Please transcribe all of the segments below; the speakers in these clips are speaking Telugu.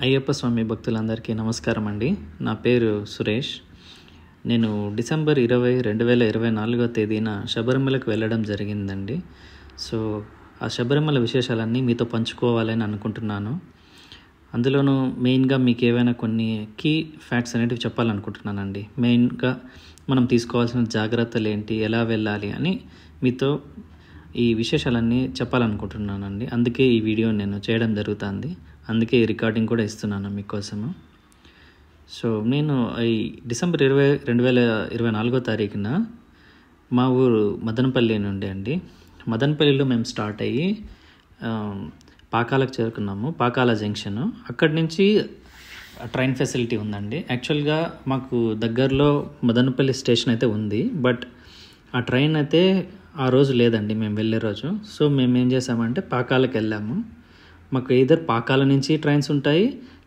అయ్యప్ప స్వామి భక్తులందరికీ నమస్కారం అండి. నా పేరు సురేష్. నేను డిసెంబర్ 20, 2024 తేదీన శబరిమలకు వెళ్ళడం జరిగిందండి. సో ఆ శబరిమల విశేషాలన్నీ మీతో పంచుకోవాలని అనుకుంటున్నాను. అందులోనూ మెయిన్గా మీకు ఏవైనా కొన్ని కీ ఫ్యాక్ట్స్ అనేటివి చెప్పాలనుకుంటున్నానండి. మెయిన్గా మనం తీసుకోవాల్సిన జాగ్రత్తలు ఏంటి, ఎలా వెళ్ళాలి అని మీతో ఈ విశేషాలన్నీ చెప్పాలనుకుంటున్నానండి. అందుకే ఈ వీడియో నేను చేయడం జరుగుతుంది. అందుకే ఈ రికార్డింగ్ కూడా ఇస్తున్నాను మీకోసము. సో నేను ఈ డిసెంబర్ 20, 2024 తారీఖున మా ఊరు మదనపల్లి నుండి అండి. మదనపల్లిలో మేము స్టార్ట్ అయ్యి పాకాలకు చేరుకున్నాము. పాకాల జంక్షన్. అక్కడి నుంచి ట్రైన్ ఫెసిలిటీ ఉందండి. యాక్చువల్గా మాకు దగ్గరలో మదనపల్లి స్టేషన్ అయితే ఉంది, బట్ ఆ ట్రైన్ అయితే ఆ రోజు లేదండి మేము వెళ్ళే రోజు. సో మేము ఏం చేసామంటే పాకాలకు వెళ్ళాము. మాకు either పాకాల నుంచి ట్రైన్స్ ఉంటాయి,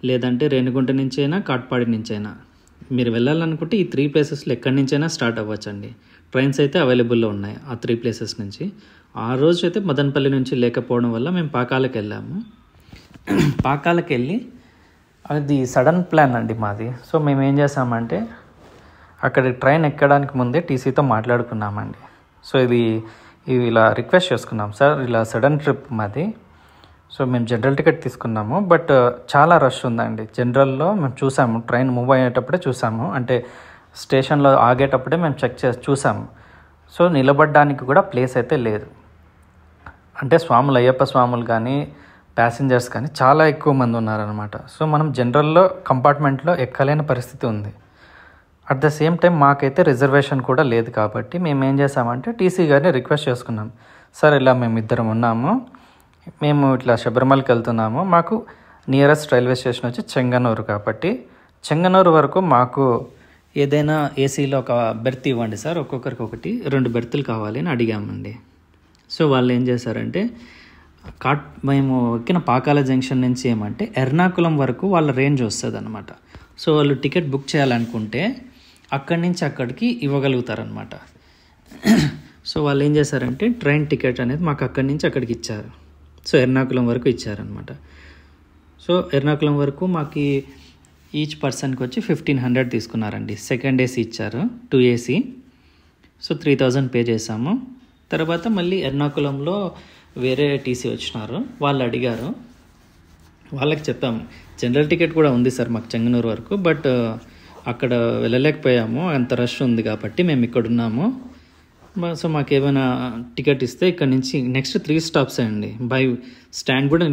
లేదంటే రేణిగుంట నుంచి అయినా, కాట్పాడి నుంచి అయినా. మీరు వెళ్ళాలనుకుంటే ఈ 3 ప్లేసెస్లో ఎక్కడి నుంచైనా స్టార్ట్ అవ్వచ్చండి. ట్రైన్స్ అయితే అవైలబుల్లో ఉన్నాయి ఆ 3 ప్లేసెస్ నుంచి. ఆ రోజు అయితే మదనపల్లి నుంచి లేకపోవడం వల్ల మేము పాకాలకు వెళ్ళాము. పాకాలకు వెళ్ళి అది సడన్ ప్లాన్ అండి మాది. సో మేము ఏం చేసామంటే అక్కడ ట్రైన్ ఎక్కడానికి ముందే టీసీతో మాట్లాడుకున్నామండి. సో ఇది ఇలా రిక్వెస్ట్ చేసుకున్నాం, సార్ ఇలా సడన్ ట్రిప్ మాది. సో మేము జనరల్ టికెట్ తీసుకున్నాము, బట్ చాలా రష్ ఉందండి. జనరల్లో మేము చూసాము, ట్రైన్ మూవ్ అయ్యేటప్పుడే చూసాము, అంటే స్టేషన్లో ఆగేటప్పుడే మేము చెక్ చేసి చూసాము. సో నిలబడడానికి కూడా ప్లేస్ అయితే లేదు. అంటే స్వాములు, అయ్యప్ప స్వాములు కానీ ప్యాసింజర్స్ కానీ చాలా ఎక్కువ మంది ఉన్నారనమాట. సో మనం జనరల్లో కంపార్ట్మెంట్లో ఎక్కలేని పరిస్థితి ఉంది. అట్ ద సేమ్ టైం మాకైతే రిజర్వేషన్ కూడా లేదు. కాబట్టి మేము ఏం చేసామంటే టీసీ గారిని రిక్వెస్ట్ చేసుకున్నాం, సార్ ఇలా మేము ఇద్దరం ఉన్నాము, మేము ఇట్లా శబరిమలకి వెళ్తున్నాము, మాకు నియరెస్ట్ రైల్వే స్టేషన్ వచ్చి చెంగనూరు, కాబట్టి చెంగనూరు వరకు మాకు ఏదైనా ఏసీలో ఒక బెర్త్ ఇవ్వండి సార్, ఒక్కొక్కరికి 2 బెర్తులు కావాలి అని అడిగామండి. సో వాళ్ళు ఏం చేశారంటే మేము ఎక్కిన పాకాల జంక్షన్ నుంచి ఏమంటే ఎర్నాకుళం వరకు వాళ్ళ రేంజ్ వస్తుంది అనమాట. సో వాళ్ళు టికెట్ బుక్ చేయాలనుకుంటే అక్కడి నుంచి అక్కడికి ఇవ్వగలుగుతారనమాట. సో వాళ్ళు ఏం చేశారంటే ట్రైన్ టికెట్ అనేది మాకు అక్కడి నుంచి అక్కడికి ఇచ్చారు. సో ఎర్నాకుళం వరకు ఇచ్చారనమాట. సో ఎర్నాకుళం వరకు మాకు ఈచ్ పర్సన్కి వచ్చి 1500 తీసుకున్నారండి. సెకండ్ ఏసీ ఇచ్చారు, 2 ఏసీ. సో 3000 పే చేసాము. తర్వాత మళ్ళీ ఎర్నాకుళంలో వేరే టీసీ వచ్చినారు, వాళ్ళు అడిగారు. వాళ్ళకి చెప్పాము జనరల్ టికెట్ కూడా ఉంది సార్ మాకు చెంగనూరు వరకు, బట్ అక్కడ వెళ్ళలేకపోయాము, అంత రష్ ఉంది కాబట్టి మేము ఇక్కడ ఉన్నాము. సో మాకు ఏమైనా టికెట్ ఇస్తే ఇక్కడ నుంచి నెక్స్ట్ 3 స్టాప్స్ అండి. బై స్టాండ్ కూడా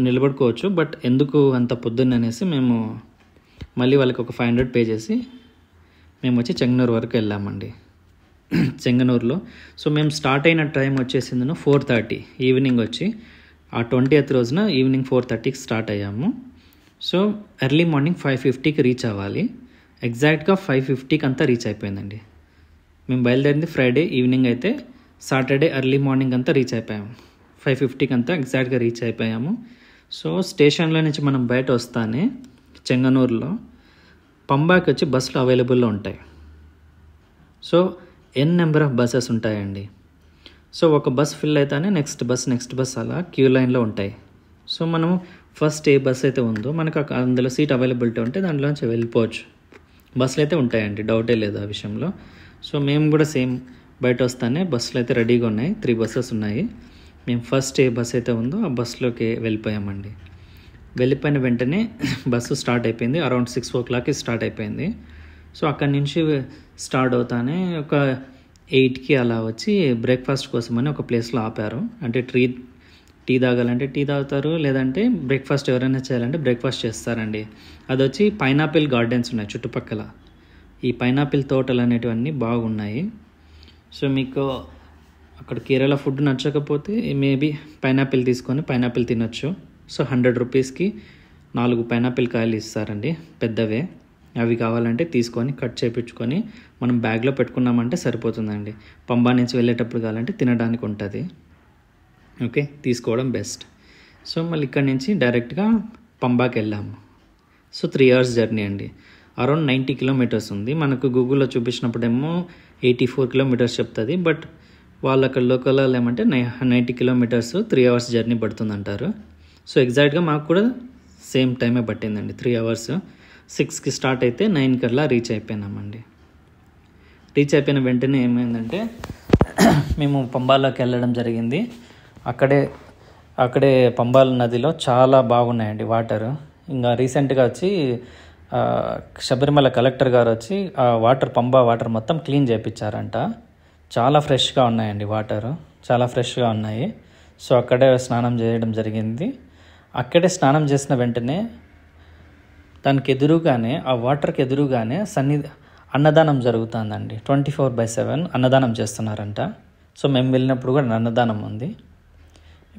నిలబడుకోవచ్చు, బట్ ఎందుకు అంత పొద్దున్న అనేసి మేము మళ్ళీ వాళ్ళకి ఒక 500 పే చేసి మేము వచ్చి చెంగనూరు వరకు వెళ్ళామండి. చెంగనూరులో సో మేము స్టార్ట్ అయిన టైం వచ్చేసింది 4:30 ఈవినింగ్ వచ్చి, ఆ 20th రోజున ఈవినింగ్ 4:30కి స్టార్ట్ అయ్యాము. సో ఎర్లీ మార్నింగ్ 5:50కి రీచ్ అవ్వాలి. ఎగ్జాక్ట్గా 5:50కి అంతా రీచ్ అయిపోయిందండి. మేము బయలుదేరింది ఫ్రైడే ఈవినింగ్ అయితే సాటర్డే ఎర్లీ మార్నింగ్ అంతా రీచ్ అయిపోయాము. 5:50కి అంతా ఎగ్జాక్ట్గా రీచ్ అయిపోయాము. సో స్టేషన్లో నుంచి మనం బయట వస్తానే చెంగనూరులో పంబాకి వచ్చి బస్సులు అవైలబుల్లో ఉంటాయి. సో నెంబర్ ఆఫ్ బస్సెస్ ఉంటాయండి. సో ఒక బస్ ఫిల్ అయితేనే నెక్స్ట్ బస్ అలా క్యూ లైన్లో ఉంటాయి. సో మనము ఫస్ట్ ఏ బస్ అయితే ఉందో మనకు అందులో సీట్ అవైలబిలిటీ ఉంటే దాంట్లోంచి వెళ్ళిపోవచ్చు. బస్సులు అయితే ఉంటాయండి, డౌటే లేదు ఆ విషయంలో. సో మేము కూడా సేమ్ బయట వస్తానే బస్సులు అయితే రెడీగా ఉన్నాయి, 3 బస్సెస్ ఉన్నాయి. మేము ఫస్ట్ ఏ బస్ అయితే ఉందో ఆ బస్సులోకి వెళ్ళిపోయామండి. వెళ్ళిపోయిన వెంటనే బస్సు స్టార్ట్ అయిపోయింది. అరౌండ్ 6 o'clockకి స్టార్ట్ అయిపోయింది. సో అక్కడి నుంచి స్టార్ట్ అవుతానే ఒక 8కి అలా వచ్చి బ్రేక్ఫాస్ట్ కోసమని ఒక ప్లేస్లో ఆపారు. అంటే టీ తాగాలంటే టీ తాగుతారు, లేదంటే బ్రేక్ఫాస్ట్ ఎవరైనా చేయాలంటే బ్రేక్ఫాస్ట్ చేస్తారండి. అది వచ్చి పైనాపిల్ గార్డెన్స్ ఉన్నాయి చుట్టుపక్కల. ఈ పైనాపిల్ తోటలు అనేటివన్నీ బాగున్నాయి. సో మీకు అక్కడ కేరళ ఫుడ్ నచ్చకపోతే మేబీ పైనాపిల్ తీసుకొని పైనాపిల్ తినొచ్చు. సో 100 రూపీస్కి 4 పైనాపిల్ కాయలు ఇస్తారండి, పెద్దవే. అవి కావాలంటే తీసుకొని కట్ చేయించుకొని మనం బ్యాగ్లో పెట్టుకున్నామంటే సరిపోతుందండి. పంబా నుంచి వెళ్ళేటప్పుడు కావాలంటే తినడానికి ఉంటుంది. ఓకే, తీసుకోవడం బెస్ట్. సో మళ్ళీ ఇక్కడ నుంచి డైరెక్ట్గా పంబాకి వెళ్ళాము. సో 3 hours జర్నీ అండి. అరౌండ్ 90 kilometers ఉంది. మనకు గూగుల్లో చూపించినప్పుడేమో 84 kilometers చెప్తుంది, బట్ వాళ్ళు అక్కడ లోకల్ ఏమంటే 90 kilometers 3 hours జర్నీ పడుతుంది అంటారు. సో ఎగ్జాక్ట్గా మాకు కూడా సేమ్ టైమే పట్టిందండి, 3 అవర్స్. 6కి స్టార్ట్ అయితే 9 కల్లా రీచ్ అయిపోయినామండి. రీచ్ అయిపోయిన వెంటనే ఏమైందంటే మేము పంబాలోకి వెళ్ళడం జరిగింది. అక్కడే పంబాల నదిలో చాలా బాగున్నాయండి వాటర్. ఇంకా రీసెంట్గా వచ్చి శబరిమల కలెక్టర్ గారు వచ్చి పంబా వాటర్ మొత్తం క్లీన్ చేయించారంట. చాలా ఫ్రెష్గా ఉన్నాయండి వాటరు, చాలా ఫ్రెష్గా ఉన్నాయి. సో అక్కడే స్నానం చేయడం జరిగింది. అక్కడే స్నానం చేసిన వెంటనే దానికి ఎదురుగానే, ఆ వాటర్కి ఎదురుగానే అన్నదానం జరుగుతుందండి. 24/7 అన్నదానం చేస్తున్నారంట. సో మేము వెళ్ళినప్పుడు కూడా అన్నదానం ఉంది.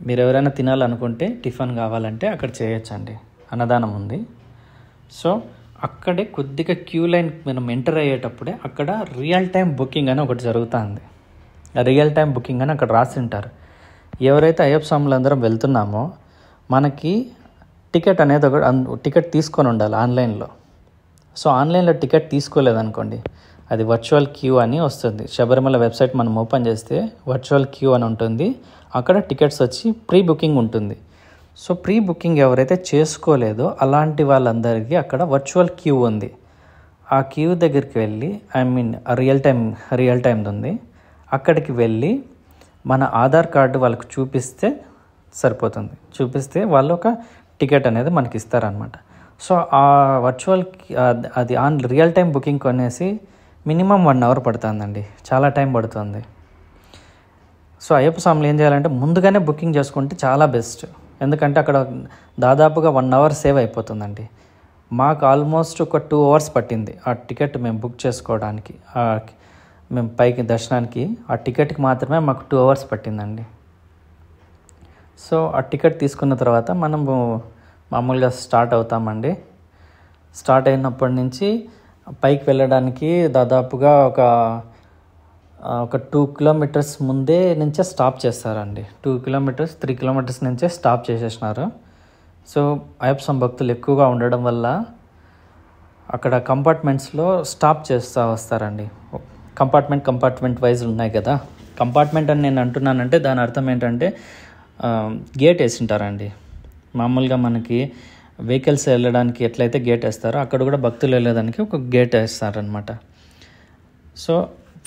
మీరు ఎవరైనా తినాలనుకుంటే, టిఫిన్ కావాలంటే అక్కడ చేయొచ్చండి, అన్నదానం ఉంది. సో అక్కడే కొద్దిగా క్యూ లైన్ మనం ఎంటర్ అయ్యేటప్పుడే అక్కడ రియల్ టైం బుకింగ్ అని ఒకటి జరుగుతుంది. రియల్ టైం బుకింగ్ అని అక్కడ రాసి ఉంటారు. ఎవరైతే అయ్యప్ప స్వాములు అందరం వెళ్తున్నామో మనకి టికెట్ అనేది టికెట్ తీసుకొని ఉండాలి ఆన్లైన్లో. సో ఆన్లైన్లో టికెట్ తీసుకోలేదనుకోండి, అది వర్చువల్ క్యూ అని వస్తుంది. శబరిమల వెబ్సైట్ మనం ఓపెన్ చేస్తే వర్చువల్ క్యూ అని ఉంటుంది. అక్కడ టికెట్స్ వచ్చి ప్రీ బుకింగ్ ఉంటుంది. సో ప్రీ బుకింగ్ ఎవరైతే చేసుకోలేదో అలాంటి వాళ్ళందరికీ అక్కడ వర్చువల్ క్యూ ఉంది. ఆ క్యూ దగ్గరికి వెళ్ళి రియల్ టైం ఉంది. అక్కడికి వెళ్ళి మన ఆధార్ కార్డు వాళ్ళకు చూపిస్తే సరిపోతుంది. చూపిస్తే వాళ్ళు ఒక టికెట్ అనేది మనకి ఇస్తారనమాట. సో ఆ వర్చువల్ అది రియల్ టైం బుకింగ్ కొనేసి మినిమం 1 అవర్ పడుతుందండి, చాలా టైం పడుతుంది. సో అయ్యప్ప స్వాములు ఏం చేయాలంటే ముందుగానే బుకింగ్ చేసుకుంటే చాలా బెస్ట్. ఎందుకంటే అక్కడ దాదాపుగా 1 అవర్ సేవ్ అయిపోతుందండి. మాకు ఆల్మోస్ట్ ఒక 2 అవర్స్ పట్టింది ఆ టికెట్ మేము బుక్ చేసుకోవడానికి. మేము పైకి దర్శనానికి ఆ టికెట్కి మాత్రమే మాకు 2 అవర్స్ పట్టిందండి. సో ఆ టికెట్ తీసుకున్న తర్వాత మనము మామూలుగా స్టార్ట్ అవుతామండి. స్టార్ట్ అయినప్పటి నుంచి పైకి వెళ్ళడానికి దాదాపుగా ఒక 2 కిలోమీటర్స్ ముందే నుంచే స్టాప్ చేస్తారండి. 2 కిలోమీటర్స్ 3 కిలోమీటర్స్ నుంచే స్టాప్ చేసేసినారు. సో అయ్యప్ప స్వామి భక్తులు ఎక్కువగా ఉండడం వల్ల అక్కడ కంపార్ట్మెంట్స్లో స్టాప్ చేస్తూ వస్తారండి. కంపార్ట్మెంట్ వైజ్ ఉన్నాయి కదా. కంపార్ట్మెంట్ అని నేను అంటున్నానంటే దాని అర్థం ఏంటంటే గేట్ వేసింటారండి. మామూలుగా మనకి వెహికల్స్ వెళ్ళడానికి ఎట్లయితే గేట్ వేస్తారో అక్కడ కూడా భక్తులు వెళ్ళడానికి ఒక గేట్ వేస్తారనమాట. సో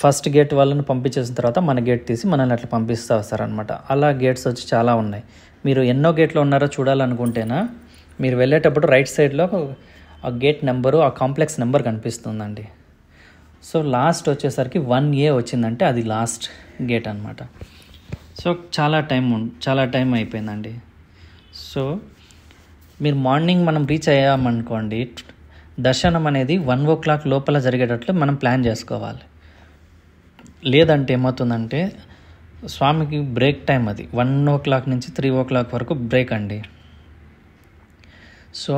ఫస్ట్ గేట్ వాళ్ళని పంపించేసిన తర్వాత మన గేట్ తీసి మనల్ని అట్లా పంపిస్తూ వస్తారనమాట. అలా గేట్స్ వచ్చి చాలా ఉన్నాయి. మీరు ఎన్నో గేట్లో ఉన్నారో చూడాలనుకుంటేనా మీరు వెళ్ళేటప్పుడు రైట్ సైడ్లో ఆ గేట్ నెంబరు, ఆ కాంప్లెక్స్ నెంబర్ కనిపిస్తుందండి. సో లాస్ట్ వచ్చేసరికి 1A వచ్చిందంటే అది లాస్ట్ గేట్ అనమాట. సో చాలా టైం అయిపోయిందండి. సో మీరు మార్నింగ్ మనం రీచ్ అయ్యామనుకోండి, దర్శనం అనేది 1 o'clock లోపల జరిగేటట్లు మనం ప్లాన్ చేసుకోవాలి. లేదంటే ఏమవుతుందంటే స్వామికి బ్రేక్ టైం అది 1 o'clock నుంచి 3 o'clock వరకు బ్రేక్ అండి. సో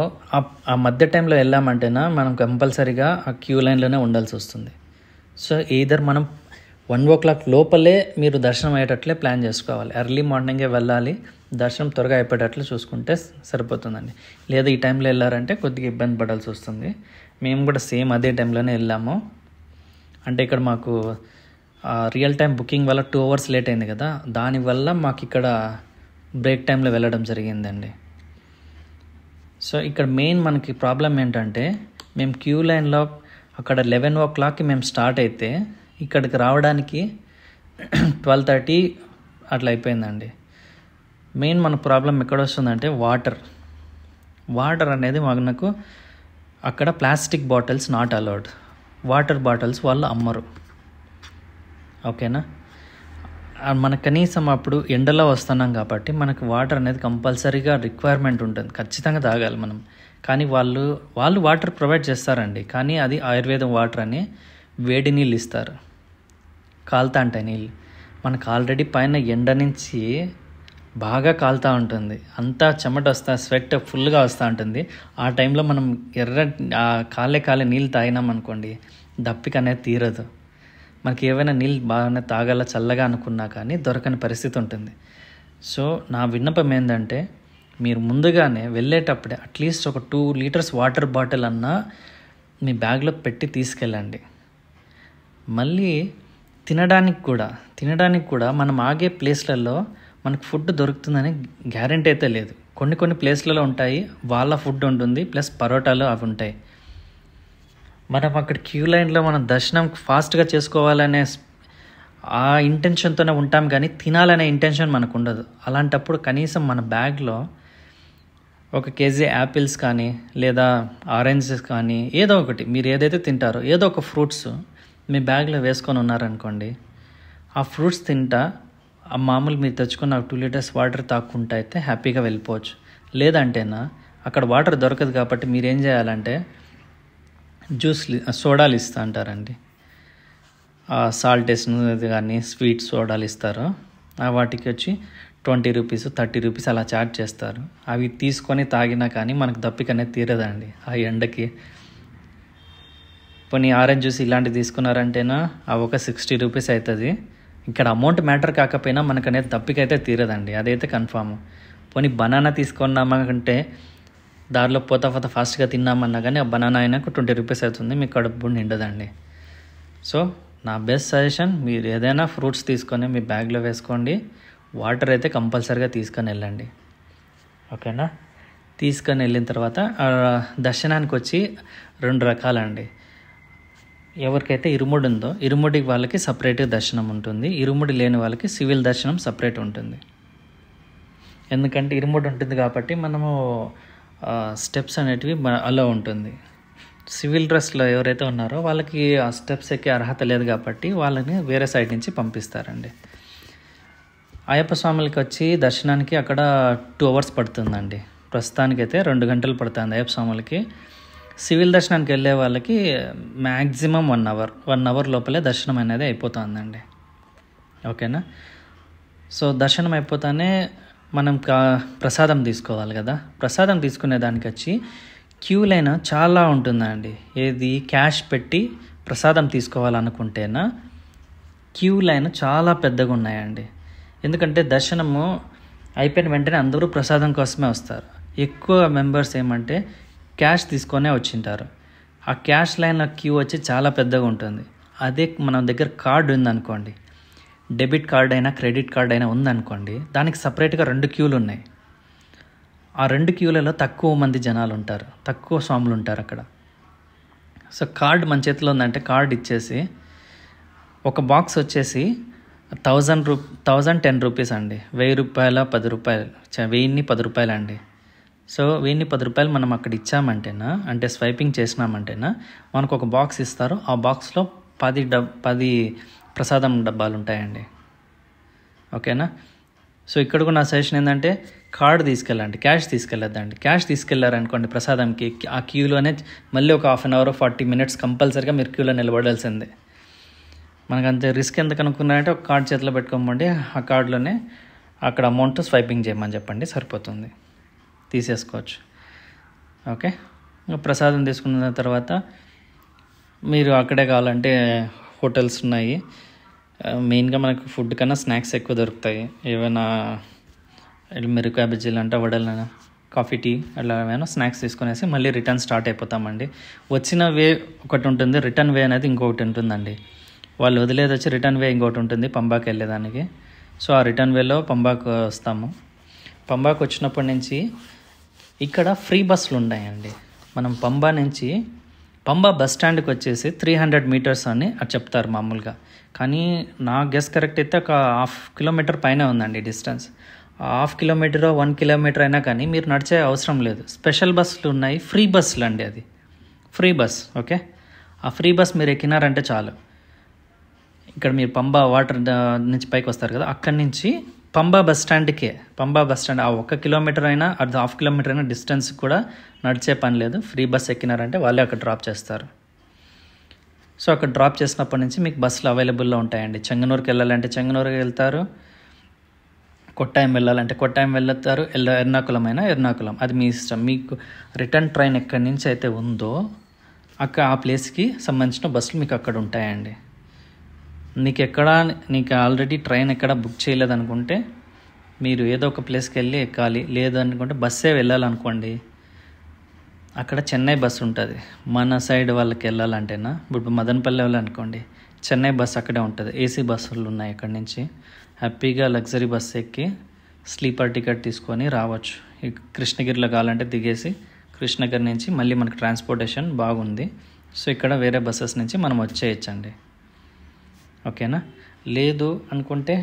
ఆ మధ్య టైంలో వెళ్ళామంటేనా మనం కంపల్సరీగా ఆ క్యూ లైన్లోనే ఉండాల్సి వస్తుంది. సో ఈధర్ మనం 1 o'clock లోపలే మీరు దర్శనం అయ్యేటట్లే ప్లాన్ చేసుకోవాలి. ఎర్లీ మార్నింగే వెళ్ళాలి, దర్శనం త్వరగా అయిపోయేటట్లు చూసుకుంటే సరిపోతుందండి. లేదా ఈ టైంలో వెళ్ళారంటే కొద్దిగా ఇబ్బంది పడాల్సి వస్తుంది. మేము కూడా సేమ్ అదే టైంలోనే వెళ్ళాము. అంటే ఇక్కడ మాకు రియల్ టైం బుకింగ్ వల్ల 2 hours లేట్ అయింది కదా, దానివల్ల మాకు ఇక్కడ బ్రేక్ టైంలో వెళ్ళడం జరిగిందండి. సో ఇక్కడ మెయిన్ మనకి ప్రాబ్లం ఏంటంటే మేము క్యూ లైన్లో అక్కడ 11 o'clockకి మేము స్టార్ట్ అయితే ఇక్కడికి రావడానికి 12:30 అట్లా అయిపోయిందండి. మెయిన్ మన ప్రాబ్లం ఎక్కడ వస్తుందంటే వాటర్ అనేది మనకు అక్కడ plastic bottles not allowed. Water bottles వాళ్ళు అమ్మరు, ఓకేనా. మనకు కనీసం అప్పుడు ఎండలో వస్తున్నాం కాబట్టి మనకు వాటర్ అనేది కంపల్సరీగా రిక్వైర్మెంట్ ఉంటుంది, ఖచ్చితంగా తాగాలి మనం. కానీ వాళ్ళు వాటర్ ప్రొవైడ్ చేస్తారండి, కానీ అది ఆయుర్వేదం వాటర్ అని వేడి నీళ్ళు ఇస్తారు, కాలుతా ఉంటాయి నీళ్ళు. మనకు ఆల్రెడీ పైన ఎండ నుంచి బాగా కాలుతూ ఉంటుంది, అంతా చెమట స్వెట్ ఫుల్గా వస్తూ ఉంటుంది. ఆ టైంలో మనం కాలే నీళ్ళు తాగినాం అనుకోండి, దప్పిక అనేది తీరదు. మనకి ఏవైనా నీళ్ళు బాగానే తాగాల చల్లగా అనుకున్నా కానీ దొరకని పరిస్థితి ఉంటుంది. సో నా విన్నపం ఏంటంటే మీరు ముందుగానే వెళ్ళేటప్పుడే అట్లీస్ట్ ఒక 2 liters వాటర్ బాటిల్ అన్నా మీ బ్యాగ్లో పెట్టి తీసుకెళ్ళండి. మళ్ళీ తినడానికి కూడా మనం ఆగే ప్లేస్లలో మనకు ఫుడ్ దొరుకుతుందని గ్యారెంటీ అయితే లేదు. కొన్ని ప్లేస్లలో ఉంటాయి, వాళ్ళ ఫుడ్ ఉంటుంది, ప్లస్ పరోటాలు అవి ఉంటాయి. మనం అక్కడ క్యూ లైన్లో మనం దర్శనం ఫాస్ట్గా చేసుకోవాలనే ఆ ఇంటెన్షన్తోనే ఉంటాం, కానీ తినాలనే ఇంటెన్షన్ మనకు ఉండదు. అలాంటప్పుడు కనీసం మన బ్యాగ్లో 1 కేజీ యాపిల్స్ కానీ లేదా ఆరెంజెస్ కానీ ఏదో ఒకటి, మీరు ఏదైతే తింటారో ఏదో ఒక ఫ్రూట్స్ మీ బ్యాగ్లో వేసుకొని ఉన్నారనుకోండి, ఆ ఫ్రూట్స్ తింటా ఆ మామూలు మీరు తెచ్చుకున్న 2 లీటర్స్ వాటర్ తాక్కుంటా అయితే హ్యాపీగా వెళ్ళిపోవచ్చు. లేదంటేనా అక్కడ వాటర్ దొరకదు కాబట్టి మీరు ఏం చేయాలంటే సోడాలు ఇస్తూ అంటారండి, సాల్ట్ వేసినది కానీ స్వీట్ సోడాలు ఇస్తారు. వాటికి వచ్చి 20 రూపీస్ 30 రూపీస్ అలా ఛార్జ్ చేస్తారు. అవి తీసుకొని తాగినా కానీ మనకు దప్పిక అనేది తీరదండి ఆ ఎండకి. పోనీ ఆరెంజ్ జ్యూస్ ఇలాంటివి తీసుకున్నారంటేనా అవి ఒక 60 రూపీస్ అవుతుంది. ఇక్కడ అమౌంట్ మ్యాటర్ కాకపోయినా మనకు అనేది దప్పిక అయితే తీరదండి, అదైతే కన్ఫామ్. పోనీ బనానా తీసుకున్నామంటే దారిలో పోతా ఫాస్ట్గా తిన్నామన్నా కానీ ఆ బనానా అయినా 20 రూపీస్ అవుతుంది, మీకు కడుపు నిండదండి. సో నా బెస్ట్ సజెషన్, మీరు ఏదైనా ఫ్రూట్స్ తీసుకొని మీ బ్యాగ్లో వేసుకోండి, వాటర్ అయితే కంపల్సరీగా తీసుకొని వెళ్ళండి. ఓకేనా? తీసుకొని వెళ్ళిన తర్వాత దర్శనానికి వచ్చి 2 రకాలండి. ఎవరికైతే ఇరుముడి ఉందో ఇరుముడి వాళ్ళకి సపరేట్గా దర్శనం ఉంటుంది, ఇరుముడి లేని వాళ్ళకి సివిల్ దర్శనం సపరేట్ ఉంటుంది. ఎందుకంటే ఇరుముడి ఉంటుంది కాబట్టి మనము స్టెప్స్ అనేటివి అలా ఉంటుంది. సివిల్ డ్రెస్లో ఎవరైతే ఉన్నారో వాళ్ళకి ఆ స్టెప్స్ ఎక్కే అర్హత లేదు కాబట్టి వాళ్ళని వేరే సైడ్ నుంచి పంపిస్తారండి. అయ్యప్ప స్వాములకి వచ్చి దర్శనానికి అక్కడ 2 hours పడుతుందండి. ప్రస్తుతానికైతే 2 గంటలు పడుతుంది అయ్యప్ప స్వాములకి. సివిల్ దర్శనానికి వెళ్ళే వాళ్ళకి మ్యాక్సిమం 1 hour లోపలే దర్శనం అనేది అయిపోతుందండి. ఓకేనా? సో దర్శనం అయిపోతానే మనం ప్రసాదం తీసుకోవాలి కదా. ప్రసాదం తీసుకునే దానికి వచ్చి క్యూ లైన్ చాలా ఉంటుందండి. ఏది క్యాష్ పెట్టి ప్రసాదం తీసుకోవాలనుకుంటేనా క్యూ లైన్ చాలా పెద్దగా ఉన్నాయండి. ఎందుకంటే దర్శనము అయిపోయిన వెంటనే అందరూ ప్రసాదం కోసమే వస్తారు. ఎక్కువ మెంబర్స్ ఏమంటే క్యాష్ తీసుకొనే వచ్చింటారు. ఆ క్యాష్ లైన్ క్యూ వచ్చి చాలా పెద్దగా ఉంటుంది. అదే మన దగ్గర కార్డు ఉందనుకోండి, డెబిట్ కార్డ్ అయినా క్రెడిట్ కార్డ్ అయినా ఉందనుకోండి, దానికి సపరేట్గా 2 క్యూలు ఉన్నాయి. ఆ 2 క్యూలలో తక్కువ మంది జనాలు ఉంటారు, తక్కువ స్వాములు ఉంటారు అక్కడ. సో కార్డు మన చేతిలో ఉందంటే కార్డు ఇచ్చేసి ఒక బాక్స్ వచ్చేసి 1010 రూపీస్ అండి, 1000 రూపాయల 10 రూపాయలు, 1010 రూపాయలు అండి. సో 1010 రూపాయలు మనం అక్కడ ఇచ్చామంటేనా, అంటే స్వైపింగ్ చేసినామంటేనా మనకు ఒక బాక్స్ ఇస్తారు. ఆ బాక్స్లో 10 ప్రసాదం డబ్బాలు ఉంటాయండి. ఓకేనా? సో ఇక్కడ కూడా నా సజెషన్ ఏంటంటే కార్డు తీసుకెళ్ళండి, క్యాష్ తీసుకెళ్ళొద్దండి. క్యాష్ తీసుకెళ్లారనుకోండి ప్రసాదంకి, ఆ క్యూలోనే మళ్ళీ ఒక 1/2 hour 40 minutes కంపల్సరీగా మీరు క్యూలో నిలబడాల్సిందే. మనకు అంతే రిస్క్ ఎందుకు అనుకున్నారంటే ఒక కార్డు చేతిలో పెట్టుకోమండి, ఆ కార్డులోనే అక్కడ అమౌంట్ స్వైపింగ్ చేయమని చెప్పండి, సరిపోతుంది, తీసేసుకోవచ్చు. ఓకే? ప్రసాదం తీసుకున్న తర్వాత మీరు అక్కడే కావాలంటే హోటల్స్ ఉన్నాయి. మెయిన్గా మనకు ఫుడ్ కన్నా స్నాక్స్ ఎక్కువ దొరుకుతాయి. ఏమైనా మిరపకాయ బజ్జీలు అంటే వడలైనా, కాఫీ టీ అలా ఏమైనా స్నాక్స్ తీసుకునేసి మళ్ళీ రిటర్న్ స్టార్ట్ అయిపోతామండి. వచ్చిన వే ఒకటి ఉంటుంది, రిటర్న్ వే అనేది ఇంకొకటి ఉంటుందండి. వాళ్ళు వదిలేది వచ్చి రిటర్న్ వే ఇంకొకటి ఉంటుంది పంబాకి వెళ్ళేదానికి. సో ఆ రిటర్న్ వేలో పంబాకు వస్తాము. పంబాకు వచ్చినప్పటి నుంచి ఇక్కడ ఫ్రీ బస్సులు ఉన్నాయండి. మనం పంబా నుంచి పంబా బస్ స్టాండ్కి వచ్చేసి 300 meters అని చెప్తారు మామూలుగా, కానీ నా గెస్ కరెక్ట్ అయితే ఒక 1/2 kilometer పైన ఉందండి డిస్టెన్స్. 1/2 kilometer 1 kilometer అయినా కానీ మీరు నడిచే అవసరం లేదు. స్పెషల్ బస్సులు ఉన్నాయి, ఫ్రీ బస్సులు అండి, అది ఫ్రీ బస్. ఓకే? ఆ ఫ్రీ బస్ మీరు ఎక్కినారంటే చాలు, ఇక్కడ మీరు పంబా వాటర్ నుంచి పైకి వస్తారు కదా, అక్కడి నుంచి పంబా బస్ స్టాండ్కే, పంబా బస్ స్టాండ్ ఆ 1 kilometer అయినా అది 1/2 kilometer అయినా డిస్టెన్స్ కూడా నడిచే పని లేదు. ఫ్రీ బస్ ఎక్కినారంటే వాళ్ళే అక్కడ డ్రాప్ చేస్తారు. సో అక్కడ డ్రాప్ చేసినప్పటి నుంచి మీకు బస్సులు అవైలబుల్లో ఉంటాయండి. చెంగనూరుకి వెళ్ళాలంటే చెంగనూరుకి వెళ్తారు, కొట్టాయం వెళ్ళాలంటే కొట్టాయం వెళ్తారు, ఎర్నాకుళం అయినా ఎర్నాకుళం, అది మీ ఇష్టం. మీకు రిటర్న్ ట్రైన్ ఎక్కడి నుంచి అయితే ఉందో అక్కడ ఆ ప్లేస్కి సంబంధించిన బస్సులు మీకు అక్కడ ఉంటాయండి. నీకు ఆల్రెడీ ట్రైన్ ఎక్కడ బుక్ చేయలేదనుకుంటే మీరు ఏదో ఒక ప్లేస్కి వెళ్ళి ఎక్కాలి. లేదు అనుకుంటే బస్సే వెళ్ళాలనుకోండి, అక్కడ చెన్నై బస్సు ఉంటుంది. మన సైడ్ వాళ్ళకి వెళ్ళాలంటేనా, ఇప్పుడు మదనపల్లి వెళ్ళాలనుకోండి, చెన్నై బస్సు అక్కడే ఉంటుంది. ఏసీ బస్సులు ఉన్నాయి. అక్కడి నుంచి హ్యాపీగా లగ్జరీ బస్సు ఎక్కి స్లీపర్ టికెట్ తీసుకొని రావచ్చు. కృష్ణగిరిలో కావాలంటే దిగేసి కృష్ణగిరి నుంచి మళ్ళీ మనకు ట్రాన్స్పోర్టేషన్ బాగుంది. సో ఇక్కడ వేరే బస్సెస్ నుంచి మనం వచ్చేయచ్చండి. ఓకేనా? లేదు అనుకుంటే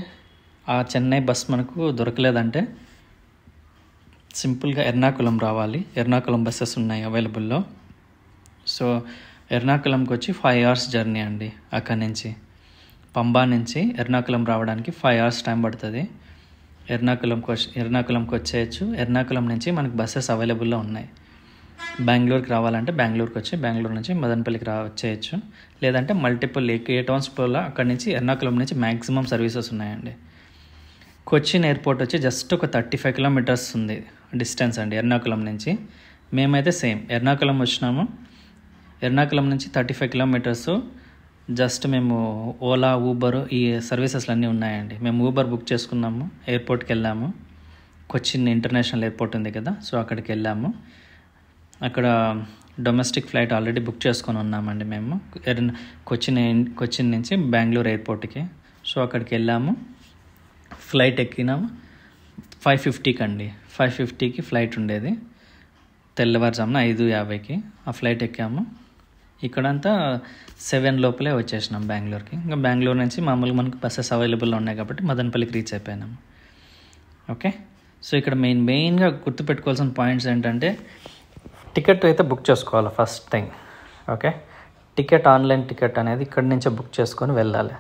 ఆ చెన్నై బస్ మనకు దొరకలేదంటే సింపుల్గా ఎర్నాకుళం రావాలి. ఎర్నాకుళం బస్సెస్ ఉన్నాయి అవైలబుల్లో. సో ఎర్నాకుళంకి వచ్చి 5 hours జర్నీ అండి. అక్కడి నుంచి పంబా నుంచి ఎర్నాకుళం రావడానికి 5 hours టైం పడుతుంది. ఎర్నాకుళంకి వచ్చేయచ్చు. ఎర్నాకుళం నుంచి మనకు బస్సెస్ అవైలబుల్లో ఉన్నాయి. బెంగళూరుకి రావాలంటే బెంగళూరుకి వచ్చి బెంగళూరు నుంచి మదనపల్లికి వచ్చేయచ్చు. లేదంటే మల్టిపుల్ ఏ టౌన్స్ పోలా అక్కడి నుంచి ఎర్నాకుళం నుంచి మ్యాక్సిమం సర్వీసెస్ ఉన్నాయండి. కొచ్చిన్ ఎయిర్పోర్ట్ వచ్చి జస్ట్ ఒక 35 kilometers ఉంది డిస్టెన్స్ అండి ఎర్నాకుళం నుంచి. మేమైతే సేమ్ ఎర్నాకుళం వచ్చినాము. ఎర్నాకుళం నుంచి 35 kilometers. జస్ట్ మేము ఓలా, ఊబర్ ఈ సర్వీసెస్లు అన్నీ ఉన్నాయండి. మేము ఊబర్ బుక్ చేసుకున్నాము, ఎయిర్పోర్ట్కి వెళ్ళాము. కొచ్చిన్ ఇంటర్నేషనల్ ఎయిర్పోర్ట్ ఉంది కదా, సో అక్కడికి వెళ్ళాము. అక్కడ డొమెస్టిక్ ఫ్లైట్ ఆల్రెడీ బుక్ చేసుకొని ఉన్నామండి మేము కొచ్చిన్ నుంచి బెంగళూరు ఎయిర్పోర్ట్కి. సో అక్కడికి వెళ్ళాము, ఫ్లైట్ ఎక్కినాము. 5:50కి అండి, 5:50కి ఫ్లైట్ ఉండేది. తెల్లవారుజామున 5:50కి ఆ ఫ్లైట్ ఎక్కాము. ఇక్కడంతా 7 లోపలే వచ్చేసినాం బెంగళూరుకి. ఇంకా బెంగళూరు నుంచి మామూలుగా మనకు బస్సెస్ అవైలబుల్లో ఉన్నాయి కాబట్టి మదనపల్లికి రీచ్ అయిపోయినాము. ఓకే, సో ఇక్కడ మెయిన్గా గుర్తుపెట్టుకోవాల్సిన పాయింట్స్ ఏంటంటే టికెట్ అయితే బుక్ చేసుకోవాలి first thing. Okay, online ticket అనేది ఇక్కడి నుంచే బుక్ చేసుకొని వెళ్ళాలి.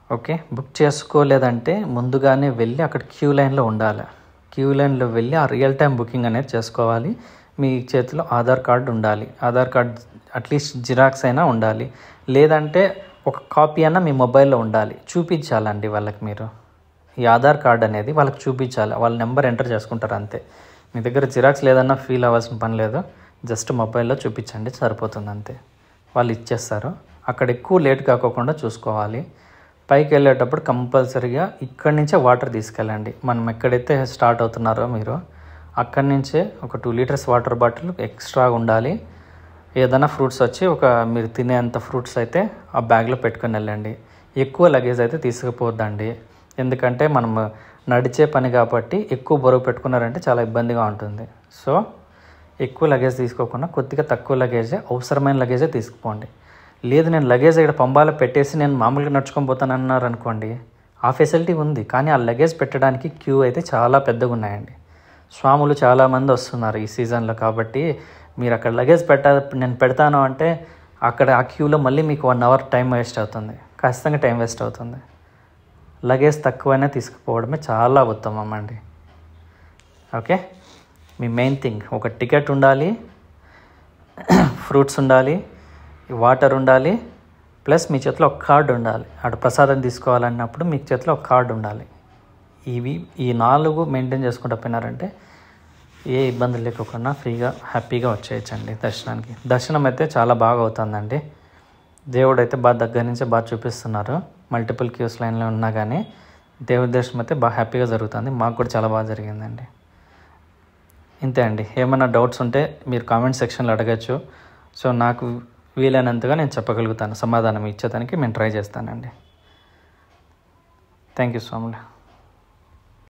ఓకే, బుక్ చేసుకోలేదంటే ముందుగానే వెళ్ళి అక్కడ క్యూ లైన్లో ఉండాలి. క్యూ లైన్లో వెళ్ళి ఆ రియల్ టైం బుకింగ్ అనేది చేసుకోవాలి. మీ చేతిలో ఆధార్ కార్డు ఉండాలి. ఆధార్ కార్డ్ అట్లీస్ట్ జిరాక్స్ అయినా ఉండాలి. లేదంటే ఒక కాపీ అయినా మీ మొబైల్లో ఉండాలి. చూపించాలండి వాళ్ళకి. మీరు ఈ ఆధార్ కార్డ్ అనేది వాళ్ళకి చూపించాలి. వాళ్ళ నెంబర్ ఎంటర్ చేసుకుంటారు అంతే. మీ దగ్గర జిరాక్స్ లేదన్నా ఫీల్ అవ్వాల్సిన పని లేదు. జస్ట్ మొబైల్లో చూపించండి సరిపోతుంది అంతే. వాళ్ళు ఇచ్చేస్తారు. అక్కడ ఎక్కువ లేట్ కాకోకుండా చూసుకోవాలి. పైకి వెళ్ళేటప్పుడు కంపల్సరీగా ఇక్కడి నుంచే వాటర్ తీసుకెళ్ళండి. మనం ఎక్కడైతే స్టార్ట్ అవుతున్నారో మీరు అక్కడి నుంచే ఒక 2 liters వాటర్ బాటిల్ ఎక్స్ట్రా ఉండాలి. ఏదైనా ఫ్రూట్స్ వచ్చి మీరు తినేంత ఫ్రూట్స్ అయితే ఆ బ్యాగ్లో పెట్టుకొని వెళ్ళండి. ఎక్కువ లగేజ్ అయితే తీసుకుపోద్దండి. ఎందుకంటే మనం నడిచే పని కాబట్టి ఎక్కువ బరువు పెట్టుకున్నారంటే చాలా ఇబ్బందిగా ఉంటుంది. సో ఎక్కువ లగేజ్ తీసుకోకుండా కొద్దిగా తక్కువ లగేజే, అవసరమైన లగేజే తీసుకుపోండి. లేదు నేను లగేజ్ ఇక్కడ పంబాలో పెట్టేసి నేను మామూలుగా నడుచుకొని పోతానన్నారు అనుకోండి, ఆ ఫెసిలిటీ ఉంది. కానీ ఆ లగేజ్ పెట్టడానికి క్యూ అయితే చాలా పెద్దగా ఉన్నాయండి. స్వాములు చాలామంది వస్తున్నారు ఈ సీజన్లో కాబట్టి మీరు అక్కడ లగేజ్ నేను పెడతాను అంటే అక్కడ ఆ క్యూలో మళ్ళీ మీకు 1 hour టైం వేస్ట్ అవుతుంది. ఖచ్చితంగా టైం వేస్ట్ అవుతుంది. లగేజ్ తక్కువైనా తీసుకుపోవడమే చాలా ఉత్తమం అండి. ఓకే, మీ మెయిన్ థింగ్ ఒక టికెట్ ఉండాలి, ఫ్రూట్స్ ఉండాలి, వాటర్ ఉండాలి, ప్లస్ మీ చేతిలో ఒక కార్డు ఉండాలి. అక్కడ ప్రసాదం తీసుకోవాలన్నప్పుడు మీ చేతిలో ఒక కార్డు ఉండాలి. ఈ 4 మెయింటైన్ చేసుకుంటూ పోయినారంటే ఏ ఇబ్బంది లేకుండా ఫ్రీగా హ్యాపీగా వచ్చేయచ్చండి దర్శనానికి. దర్శనం అయితే చాలా బాగా అవుతుందండి. దేవుడు అయితే బాగా దగ్గర నుంచి బాగా చూపిస్తున్నారు. మల్టిపుల్ క్యూస్ లైన్లో ఉన్నా కానీ దేవుడి దర్శనం అయితే బాగా హ్యాపీగా జరుగుతుంది. మాకు కూడా చాలా బాగా జరిగిందండి. ఇంతే అండి. ఏమైనా డౌట్స్ ఉంటే మీరు కామెంట్ సెక్షన్లో అడగచ్చు. సో నాకు వీలైనంతగా నేను చెప్పగలుగుతాను, సమాధానం ఇచ్చేదానికి నేను ట్రై చేస్తానండి. Thank you so much.